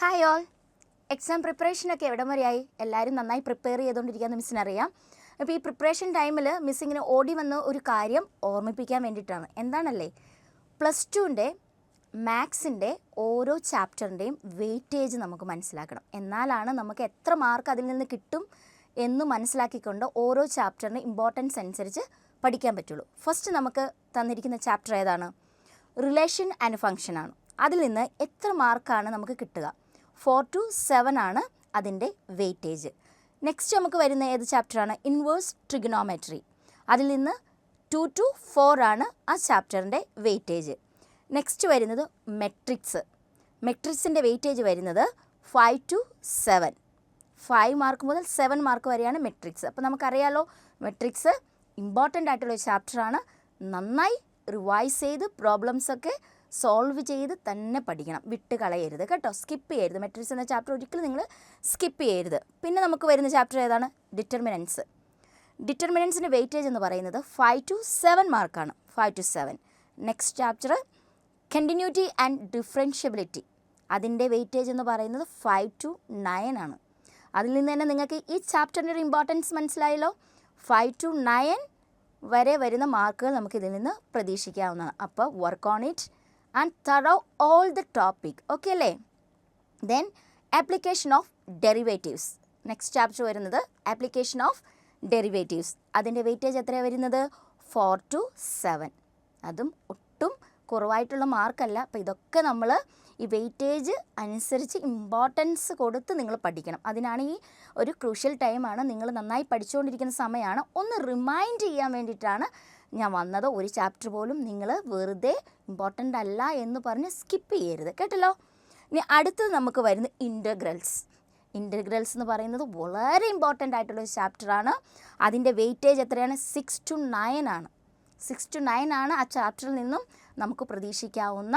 Hi all. Exam പ്രിപ്പറേഷനൊക്കെ എവിടം വരെയായി? എല്ലാവരും നന്നായി പ്രിപ്പയർ ചെയ്തുകൊണ്ടിരിക്കുകയെന്ന് മിസ്സിനറിയാം. അപ്പോൾ ഈ പ്രിപ്പറേഷൻ ടൈമിൽ മിസ്സിങ്ങനെ ഓടി വന്ന ഒരു കാര്യം ഓർമ്മിപ്പിക്കാൻ വേണ്ടിയിട്ടാണ്. എന്താണല്ലേ, +2ൻ്റെ മാത്സിൻ്റെ ഓരോ ചാപ്റ്ററിൻ്റെയും വെയിറ്റേജ് നമുക്ക് മനസ്സിലാക്കണം. എന്നാലാണ് നമുക്ക് എത്ര മാർക്ക് അതിൽ നിന്ന് കിട്ടും എന്ന് മനസ്സിലാക്കിക്കൊണ്ട് ഓരോ ചാപ്റ്ററിൻ്റെ ഇമ്പോർട്ടൻസ് അനുസരിച്ച് പഠിക്കാൻ പറ്റുള്ളൂ. ഫസ്റ്റ് നമുക്ക് തന്നിരിക്കുന്ന ചാപ്റ്റർ ഏതാണ്? റിലേഷൻ ആൻഡ് ഫങ്ഷൻ ആണ്. അതിൽ നിന്ന് എത്ര മാർക്കാണ് നമുക്ക് കിട്ടുക? 4 to 7 ആണ് അതിൻ്റെ വെയിറ്റേജ്. നെക്സ്റ്റ് നമുക്ക് വരുന്ന ഏത് ചാപ്റ്ററാണ്? Inverse trigonometry. അതിൽ നിന്ന് 2 to 4 ആണ് ആ ചാപ്റ്ററിൻ്റെ വെയിറ്റേജ്. നെക്സ്റ്റ് വരുന്നത് മെട്രിക്സ്. മെട്രിക്സിൻ്റെ വെയിറ്റേജ് വരുന്നത് 5 to 7. 5 മാർക്ക് മുതൽ 7 മാർക്ക് വരെയാണ് മെട്രിക്സ്. അപ്പോൾ നമുക്കറിയാലോ, മെട്രിക്സ് ഇമ്പോർട്ടൻ്റ് ആയിട്ടുള്ളൊരു ചാപ്റ്ററാണ്. നന്നായി റിവൈസ് ചെയ്ത് പ്രോബ്ലംസൊക്കെ സോൾവ് ചെയ്ത് തന്നെ പഠിക്കണം. വിട്ട് കളയരുത് കേട്ടോ, സ്കിപ്പ് ചെയ്യരുത്. മെട്രിക്സ് എന്ന ചാപ്റ്റർ ഒരിക്കലും നിങ്ങൾ സ്കിപ്പ് ചെയ്യരുത്. പിന്നെ നമുക്ക് വരുന്ന ചാപ്റ്റർ ഏതാണ്? ഡിറ്റർമിനൻസ്. ഡിറ്റർമിനൻസിൻ്റെ വെയിറ്റേജ് എന്ന് പറയുന്നത് 5 to 7 മാർക്കാണ്. 5 to 7. Next chapter continuity and differentiability. അതിൻ്റെ വെയിറ്റേജ് എന്ന് പറയുന്നത് 5 to 9 ആണ്. അതിൽ നിന്ന് തന്നെ നിങ്ങൾക്ക് ഈ ചാപ്റ്ററിൻ്റെ ഒരു ഇമ്പോർട്ടൻസ് മനസ്സിലായല്ലോ. 5 to 9 വരെ വരുന്ന മാർക്കുകൾ നമുക്കിതിൽ നിന്ന് പ്രതീക്ഷിക്കാവുന്നതാണ്. അപ്പോൾ work on it and thorough all the topic. Okay അല്ലേ? Then application of derivatives. Next chapter വരുന്നത് ആപ്ലിക്കേഷൻ ഓഫ് ഡെറിവേറ്റീവ്സ്. അതിൻ്റെ വെയിറ്റേജ് എത്രയാണ് വരുന്നത്? 4 to 7. അതും ഒട്ടും കുറവായിട്ടുള്ള മാർക്കല്ല. അപ്പോൾ ഇതൊക്കെ നമ്മൾ ഈ വെയിറ്റേജ് അനുസരിച്ച് ഇമ്പോർട്ടൻസ് കൊടുത്ത് നിങ്ങൾ പഠിക്കണം. അതിനാണ് ഈ ഒരു ക്രൂഷ്യൽ ടൈമാണ്. നിങ്ങൾ നന്നായി പഠിച്ചുകൊണ്ടിരിക്കുന്ന സമയമാണ്. ഒന്ന് റിമൈൻഡ് ചെയ്യാൻ വേണ്ടിയിട്ടാണ് ഞാൻ വന്നത്. ഒരു ചാപ്റ്റർ പോലും നിങ്ങൾ വെറുതെ ഇമ്പോർട്ടൻ്റ് അല്ല എന്ന് പറഞ്ഞ് സ്കിപ്പ് ചെയ്യരുത് കേട്ടല്ലോ. ഇനി അടുത്തത് നമുക്ക് വരുന്ന ഇൻ്റഗ്രൽസ്. ഇൻ്റഗ്രൽസ് എന്ന് പറയുന്നത് വളരെ ഇമ്പോർട്ടൻ്റ് ആയിട്ടുള്ളൊരു ചാപ്റ്ററാണ്. അതിൻ്റെ വെയിറ്റേജ് എത്രയാണ്? 6 to 9 ആണ്. 6 to 9 ആണ് ആ ചാപ്റ്ററിൽ നിന്നും നമുക്ക് പ്രതീക്ഷിക്കാവുന്ന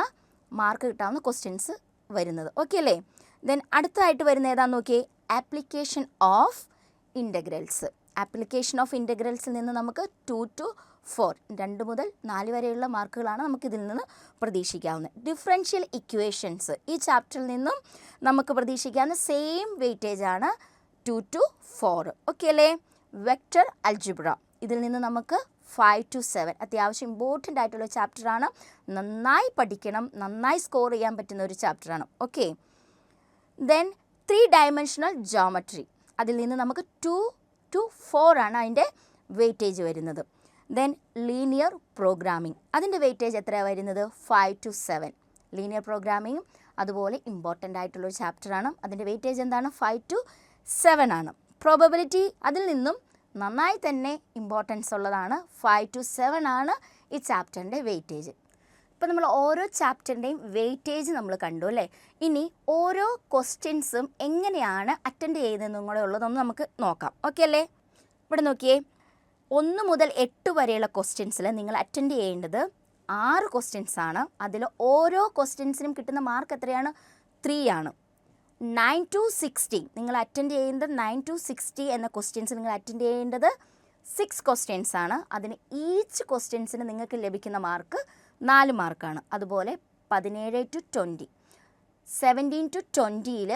മാർക്ക് കിട്ടാവുന്ന ക്വസ്റ്റ്യൻസ് വരുന്നത്. ഓക്കെ അല്ലേ? ദെൻ അടുത്തതായിട്ട് വരുന്ന ഏതാണെന്ന് നോക്കിയേ, application of integrals. Application of ഇൻ്റഗ്രൽസിൽ നിന്ന് നമുക്ക് 2 to 4, 2 മുതൽ 4 വരെയുള്ള മാർക്കുകളാണ് നമുക്കിതിൽ നിന്ന് പ്രതീക്ഷിക്കാവുന്നത്. ഡിഫറൻഷ്യൽ ഇക്വേഷൻസ് ഈ ചാപ്റ്ററിൽ നിന്നും നമുക്ക് പ്രതീക്ഷിക്കാവുന്ന സെയിം വെയിറ്റേജ് ആണ് 2 to 4. ഓക്കെ അല്ലേ? Vector algebra. ഇതിൽ നിന്ന് നമുക്ക് 5 to 7. അത്യാവശ്യം ഇമ്പോർട്ടൻ്റ് ആയിട്ടുള്ള ചാപ്റ്ററാണ്. നന്നായി പഠിക്കണം. നന്നായി സ്കോർ ചെയ്യാൻ പറ്റുന്ന ഒരു ചാപ്റ്ററാണ്. ഓക്കെ. Then 3 dimensional geometry. അതിൽ നിന്ന് നമുക്ക് 2 to 4 ആണ് അതിൻ്റെ വെയിറ്റേജ് വരുന്നത്. Then linear programming. അതിൻ്റെ വെയിറ്റേജ് എത്രയാണ് വരുന്നത്? 5 to 7. ലീനിയർ പ്രോഗ്രാമിങ്ങും അതുപോലെ ഇമ്പോർട്ടൻ്റ് ആയിട്ടുള്ളൊരു ചാപ്റ്ററാണ്. അതിൻ്റെ വെയിറ്റേജ് എന്താണ്? 5 to 7 ആണ്. പ്രോബബിലിറ്റി അതിൽ നിന്നും നന്നായി തന്നെ ഇമ്പോർട്ടൻസ് ഉള്ളതാണ്. 5 to 7 ആണ് ഈ ചാപ്റ്ററിൻ്റെ വെയിറ്റേജ്. ഇപ്പോൾ നമ്മൾ ഓരോ ചാപ്റ്ററിൻ്റെയും വെയിറ്റേജ് നമ്മൾ കണ്ടു അല്ലേ? ഇനി ഓരോ ക്വസ്റ്റ്യൻസും എങ്ങനെയാണ് അറ്റൻഡ് ചെയ്യുന്നതെന്നും കൂടെ ഉള്ളതൊന്ന് നമുക്ക് നോക്കാം. ഓക്കെ അല്ലേ? ഇവിടെ നോക്കിയേ, 1 മുതൽ 8 വരെയുള്ള ക്വസ്റ്റ്യൻസിൽ നിങ്ങൾ അറ്റൻഡ് ചെയ്യേണ്ടത് 6 ക്വസ്റ്റ്യൻസ് ആണ്. അതിൽ ഓരോ ക്വസ്റ്റ്യൻസിനും കിട്ടുന്ന മാർക്ക് എത്രയാണ്? 3 ആണ്. 9 to 16 നിങ്ങൾ അറ്റൻഡ് ചെയ്യുന്നത് 9 to 60 എന്ന ക്വസ്റ്റ്യൻസ് നിങ്ങൾ അറ്റൻഡ് ചെയ്യേണ്ടത് 6 ക്വസ്റ്റ്യൻസ് ആണ്. അതിന് ഈച്ച് ക്വസ്റ്റ്യൻസിന് നിങ്ങൾക്ക് ലഭിക്കുന്ന മാർക്ക് 4 മാർക്കാണ്. അതുപോലെ 17 to 20, 17 to 20യിൽ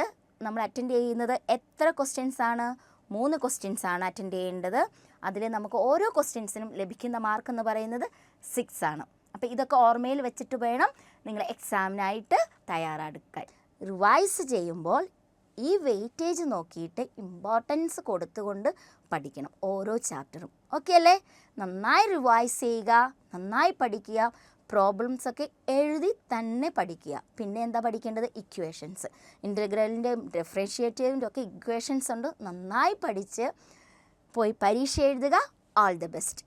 നമ്മൾ അറ്റൻഡ് ചെയ്യുന്നത് എത്ര ക്വസ്റ്റ്യൻസ് ആണ്? 3 ക്വസ്റ്റ്യൻസ് ആണ് അറ്റൻഡ് ചെയ്യേണ്ടത്. അതിൽ നമുക്ക് ഓരോ ക്വസ്റ്റ്യൻസിനും ലഭിക്കുന്ന മാർക്ക് എന്ന് പറയുന്നത് 6 ആണ്. അപ്പോൾ ഇതൊക്കെ ഓർമ്മയിൽ വെച്ചിട്ട് വേണം നിങ്ങൾ എക്സാമിനായിട്ട് തയ്യാറെടുക്കാൻ. റിവൈസ് ചെയ്യുമ്പോൾ ഈ വെയിറ്റേജ് നോക്കിയിട്ട് ഇമ്പോർട്ടൻസ് കൊടുത്തുകൊണ്ട് പഠിക്കണം ഓരോ ചാപ്റ്ററും. ഓക്കെ അല്ലേ? നന്നായി റിവൈസ് ചെയ്യുക, നന്നായി പഠിക്കുക, പ്രോബ്ലംസൊക്കെ എഴുതി തന്നെ പഠിക്കുക. പിന്നെ എന്താ പഠിക്കേണ്ടത്? ഇക്വേഷൻസ്. ഇൻ്റഗ്രലിൻ്റെയും ഡിഫറൻഷിയേറ്റീവിൻ്റെ ഒക്കെ ഇക്വേഷൻസ് ഉണ്ട്. നന്നായി പഠിച്ച് പോയി പരീക്ഷ എഴുതുക. All the best.